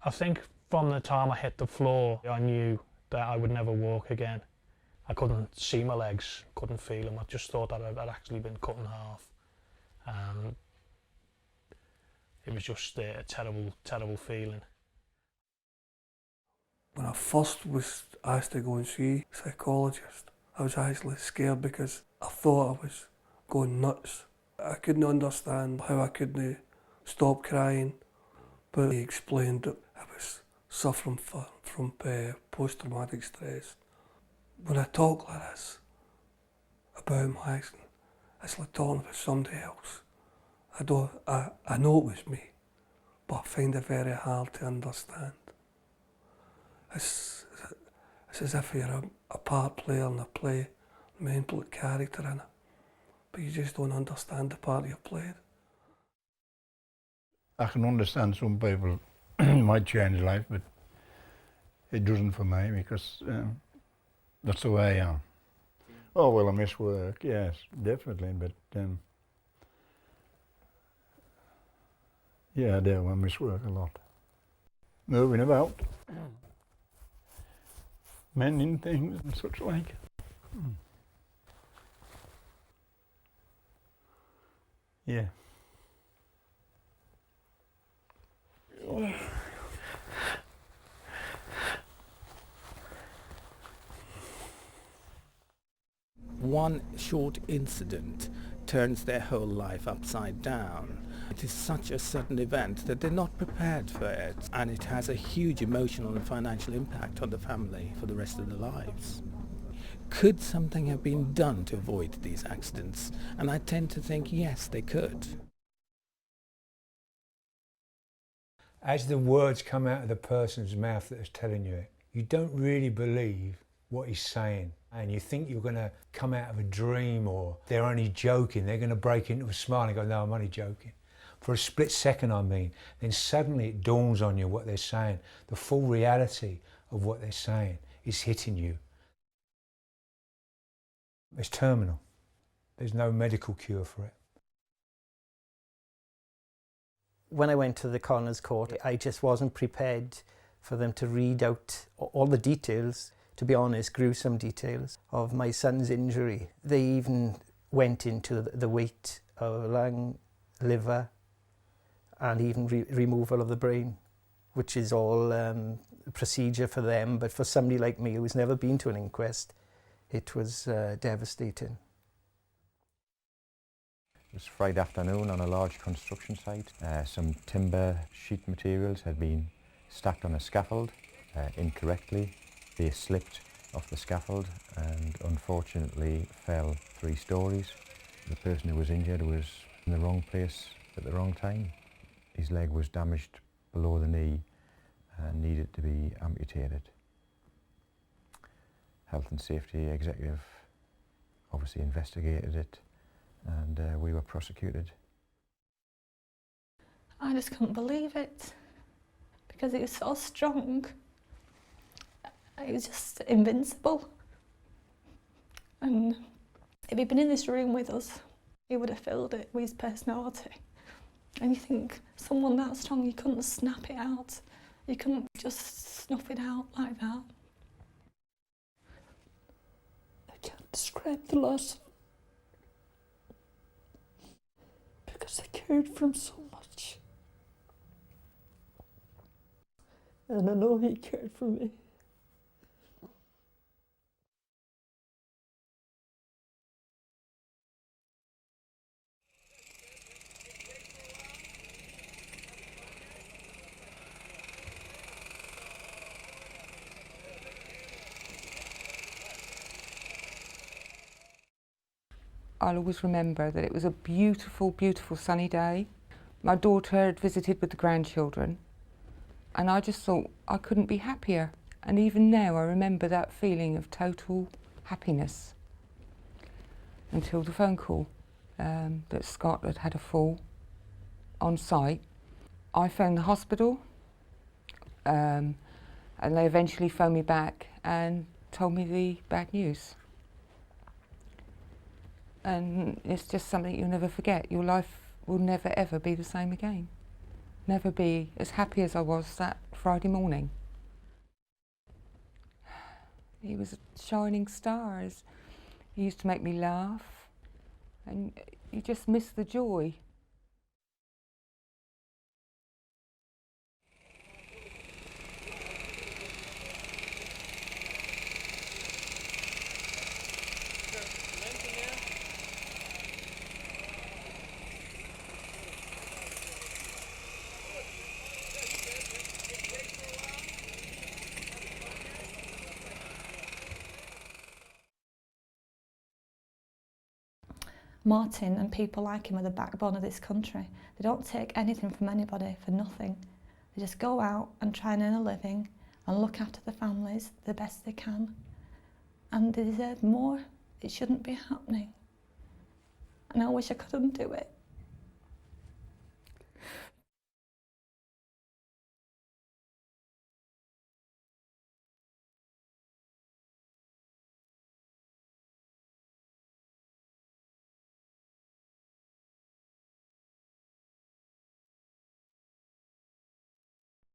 I think from the time I hit the floor, I knew that I would never walk again. I couldn't see my legs, couldn't feel them. I just thought that I'd actually been cut in half. It was just a terrible, terrible feeling. When I first was asked to go and see a psychologist, I was actually scared because I thought I was going nuts. I couldn't understand how I couldn't stop crying, but he explained that I was suffering from post-traumatic stress. When I talk like this about my accident, it's like talking about somebody else. I know it was me, but I find it very hard to understand. It's as if you're a part player in a play, the main character in it, but you just don't understand the part you've played. I can understand some people might change life, but it doesn't for me because that's the way I am. Oh well, I miss work, yes, definitely, but yeah, I do. I miss work a lot. Moving about, mending things and such like. Yeah. One short incident turns their whole life upside down. It is such a sudden event that they're not prepared for it, and it has a huge emotional and financial impact on the family for the rest of their lives. Could something have been done to avoid these accidents? And I tend to think yes, they could. As the words come out of the person's mouth that is telling you it, you don't really believe what he's saying. And you think you're going to come out of a dream, or they're only joking, they're going to break into a smile and go, no, I'm only joking. For a split second, I mean, then suddenly it dawns on you what they're saying. The full reality of what they're saying is hitting you. It's terminal. There's no medical cure for it. When I went to the coroner's court, I just wasn't prepared for them to read out all the details, to be honest, gruesome details of my son's injury. They even went into the weight of lung, liver, and even removal of the brain, which is all procedure for them. But for somebody like me who's never been to an inquest, it was devastating. It was Friday afternoon on a large construction site. Some timber sheet materials had been stacked on a scaffold incorrectly. They slipped off the scaffold and unfortunately fell 3 stories. The person who was injured was in the wrong place at the wrong time. His leg was damaged below the knee and needed to be amputated. Health and Safety Executive obviously investigated it, and we were prosecuted. I just couldn't believe it because he was so strong. He was just invincible. And if he'd been in this room with us, he would have filled it with his personality. And you think, someone that strong, you couldn't snap it out. You couldn't just snuff it out like that. I can't describe the loss because I cared for him so much. And I know he cared for me. I'll always remember that it was a beautiful, beautiful sunny day. My daughter had visited with the grandchildren, and I just thought I couldn't be happier. And even now I remember that feeling of total happiness until the phone call that Scott had had a fall on site. I phoned the hospital and they eventually phoned me back and told me the bad news. And it's just something you'll never forget. Your life will never ever be the same again. never be as happy as I was that Friday morning. He was a shining star. He used to make me laugh, and you just miss the joy. Martin and people like him are the backbone of this country. They don't take anything from anybody for nothing. They just go out and try and earn a living and look after the families the best they can. And they deserve more. It shouldn't be happening. And I wish I could undo it.